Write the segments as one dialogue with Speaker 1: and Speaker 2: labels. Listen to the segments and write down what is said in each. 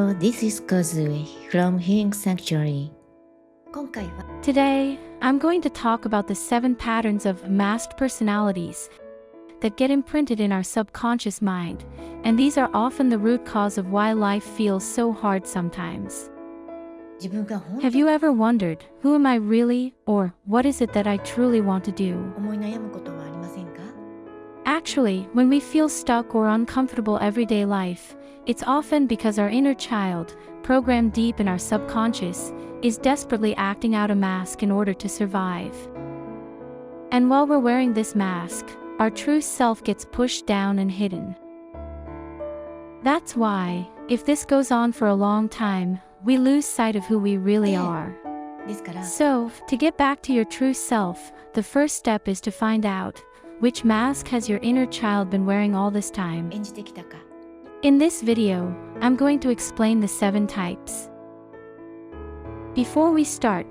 Speaker 1: Hello, this is Kozue from Healing Sanctuary.
Speaker 2: Today, I'm going to talk about the 7 patterns of masked personalities that get imprinted in our subconscious mind, and these are often the root cause of why life feels so hard sometimes. Have you ever wondered, who am I really, or what is it that I truly want to do? Actually, when we feel stuck or uncomfortable everyday life, it's often because our inner child, programmed deep in our subconscious, is desperately acting out a mask in order to survive. And while we're wearing this mask, our true self gets pushed down and hidden. That's why, if this goes on for a long time, we lose sight of who we really are. So, to get back to your true self, the first step is to find out which mask has your inner child been wearing all this time. In this video, I'm going to explain the 7 types. Before we start,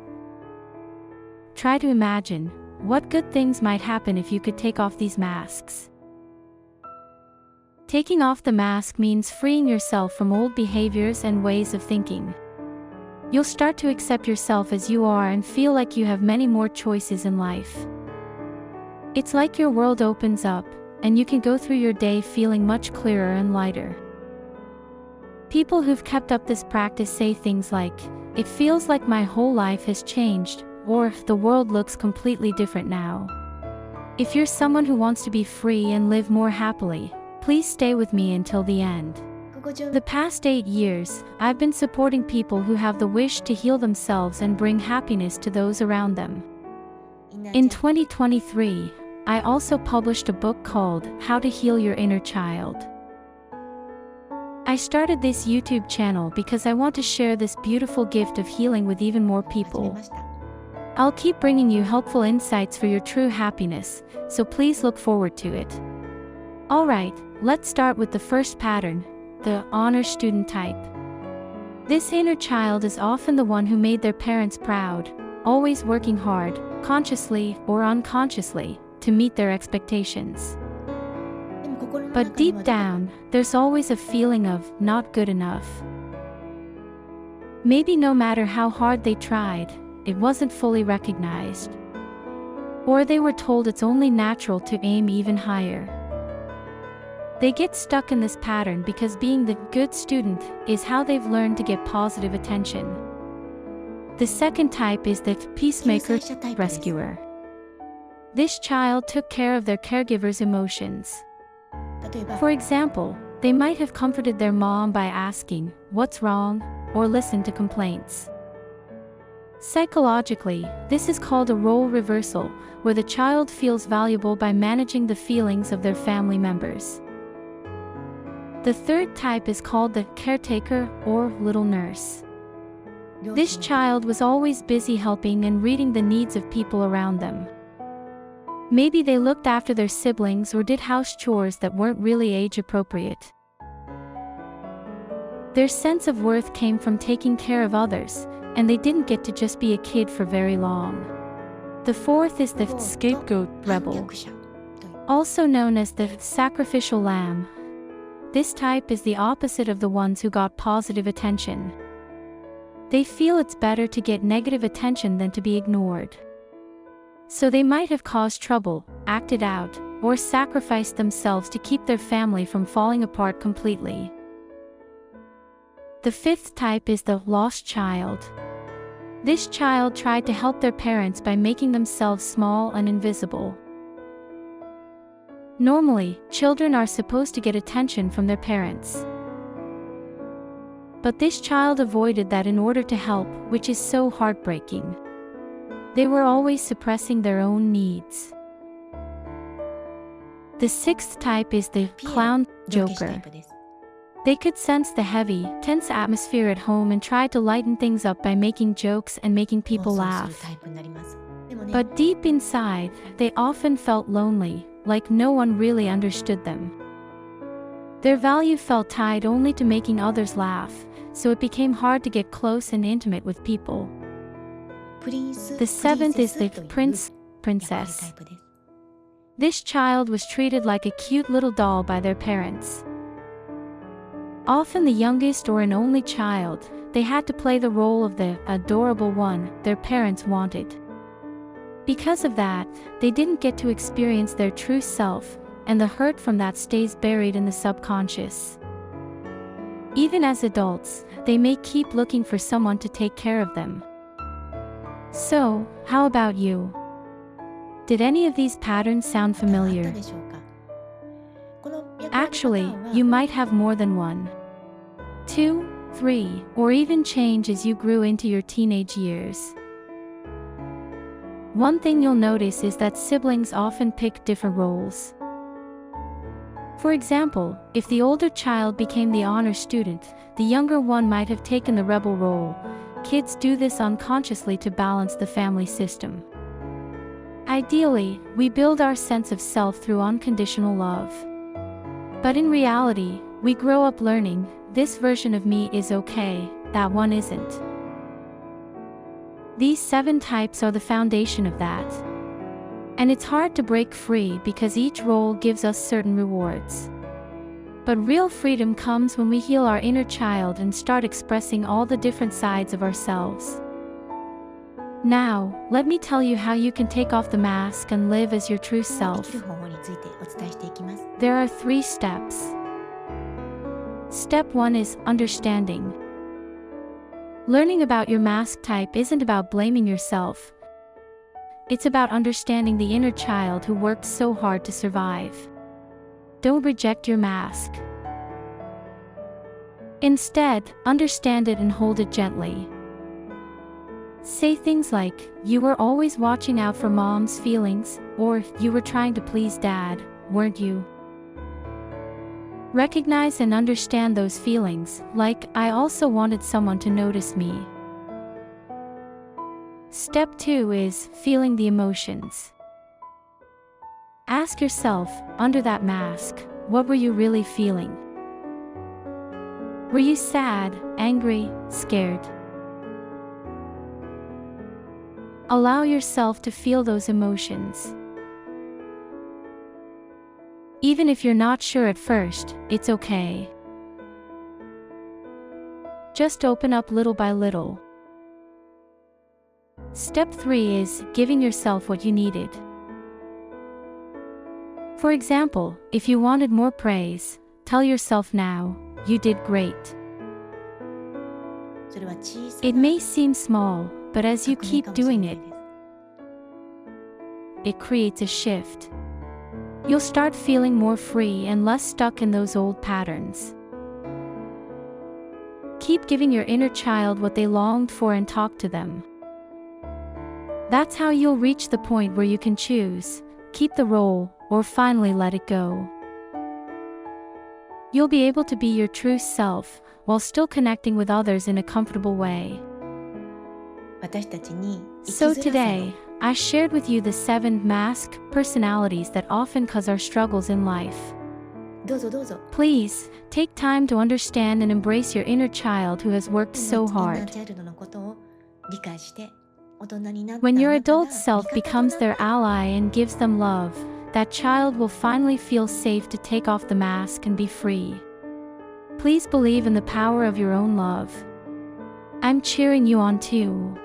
Speaker 2: try to imagine what good things might happen if you could take off these masks. Taking off the mask means freeing yourself from old behaviors and ways of thinking. You'll start to accept yourself as you are and feel like you have many more choices in life. It's like your world opens up, and you can go through your day feeling much clearer and lighter. People who've kept up this practice say things like, "It feels like my whole life has changed," or "The world looks completely different now." If you're someone who wants to be free and live more happily, please stay with me until the end. The past 8 years, I've been supporting people who have the wish to heal themselves and bring happiness to those around them. In 2023, I also published a book called How to Heal Your Inner Child. I started this YouTube channel because I want to share this beautiful gift of healing with even more people. I'll keep bringing you helpful insights for your true happiness, so please look forward to it. Alright, let's start with the first pattern, the honor student type. This inner child is often the one who made their parents proud, always working hard, consciously or unconsciously, to meet their expectations. But deep down, there's always a feeling of not good enough. Maybe no matter how hard they tried, it wasn't fully recognized. Or they were told it's only natural to aim even higher. They get stuck in this pattern because being the good student is how they've learned to get positive attention. The second type is the peacemaker rescuer. This child took care of their caregiver's emotions. For example, they might have comforted their mom by asking, "What's wrong?" or listened to complaints. Psychologically, this is called a role reversal, where the child feels valuable by managing the feelings of their family members. The third type is called the caretaker or little nurse. This child was always busy helping and reading the needs of people around them. Maybe they looked after their siblings or did house chores that weren't really age appropriate. Their sense of worth came from taking care of others, and they didn't get to just be a kid for very long. The fourth is the scapegoat rebel, also known as the sacrificial lamb. This type is the opposite of the ones who got positive attention. They feel it's better to get negative attention than to be ignored. So they might have caused trouble, acted out, or sacrificed themselves to keep their family from falling apart completely. The fifth type is the lost child. This child tried to help their parents by making themselves small and invisible. Normally, children are supposed to get attention from their parents. But this child avoided that in order to help, which is so heartbreaking. They were always suppressing their own needs. The sixth type is the clown joker. They could sense the heavy, tense atmosphere at home and tried to lighten things up by making jokes and making people laugh. But deep inside, they often felt lonely, like no one really understood them. Their value felt tied only to making others laugh, so it became hard to get close and intimate with people. The seventh is the princess. This child was treated like a cute little doll by their parents. Often the youngest or an only child, they had to play the role of the adorable one their parents wanted. Because of that, they didn't get to experience their true self, and the hurt from that stays buried in the subconscious. Even as adults, they may keep looking for someone to take care of them. So, how about you? Did any of these patterns sound familiar? Actually, you might have more than one, 2, 3, or even change as you grew into your teenage years. One thing you'll notice is that siblings often pick different roles. For example, if the older child became the honor student, the younger one might have taken the rebel role. Kids do this unconsciously to balance the family system. Ideally, we build our sense of self through unconditional love. But in reality, we grow up learning, this version of me is okay, that one isn't. These 7 types are the foundation of that. And it's hard to break free because each role gives us certain rewards. But real freedom comes when we heal our inner child and start expressing all the different sides of ourselves. Now, let me tell you how you can take off the mask and live as your true self. There are 3 steps. Step 1 is understanding. Learning about your mask type isn't about blaming yourself. It's about understanding the inner child who worked so hard to survive. Don't reject your mask. Instead, understand it and hold it gently. Say things like, "You were always watching out for mom's feelings," or "You were trying to please dad, weren't you?" Recognize and understand those feelings, like, "I also wanted someone to notice me." Step 2 is feeling the emotions. Ask yourself, under that mask, what were you really feeling? Were you sad, angry, scared? Allow yourself to feel those emotions. Even if you're not sure at first, it's okay. Just open up little by little. Step 3 is giving yourself what you needed. For example, if you wanted more praise, tell yourself now, "You did great." It may seem small, but as you keep doing it, it creates a shift. You'll start feeling more free and less stuck in those old patterns. Keep giving your inner child what they longed for and talk to them. That's how you'll reach the point where you can choose, keep the role, or finally let it go. You'll be able to be your true self, while still connecting with others in a comfortable way. So today, I shared with you the 7 mask personalities that often cause our struggles in life. Please, take time to understand and embrace your inner child who has worked so hard. When your adult self becomes their ally and gives them love, that child will finally feel safe to take off the mask and be free. Please believe in the power of your own love. I'm cheering you on too.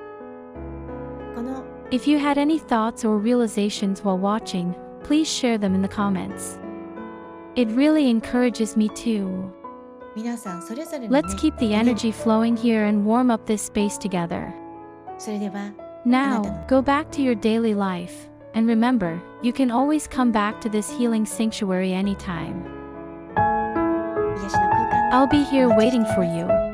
Speaker 2: If you had any thoughts or realizations while watching, please share them in the comments. It really encourages me too. Let's keep the energy flowing here and warm up this space together. Now, go back to your daily life, and remember, you can always come back to this healing sanctuary anytime. I'll be here waiting for you.